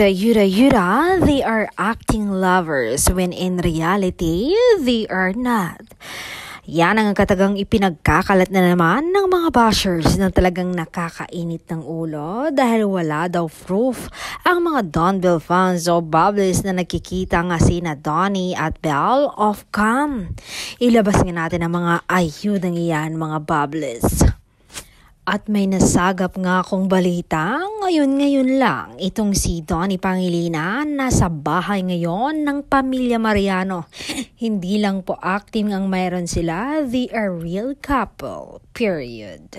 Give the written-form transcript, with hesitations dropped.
Yura, they are acting lovers when in reality, they are not. Yan ang katagang ipinagkakalat na naman ng mga bashers na talagang nakakainit ng ulo dahil wala daw proof ang mga Donbell fans o bubbles na nakikita nga sina Donnie at Belle off cam. Ilabas nga natin ang mga ayudang iyan mga bubbles. At may nasagap nga akong balita, ngayon lang, itong si Donnie Pangilinan nasa bahay ngayon ng pamilya Mariano. Hindi lang po acting ang mayroon sila, they are real couple, period.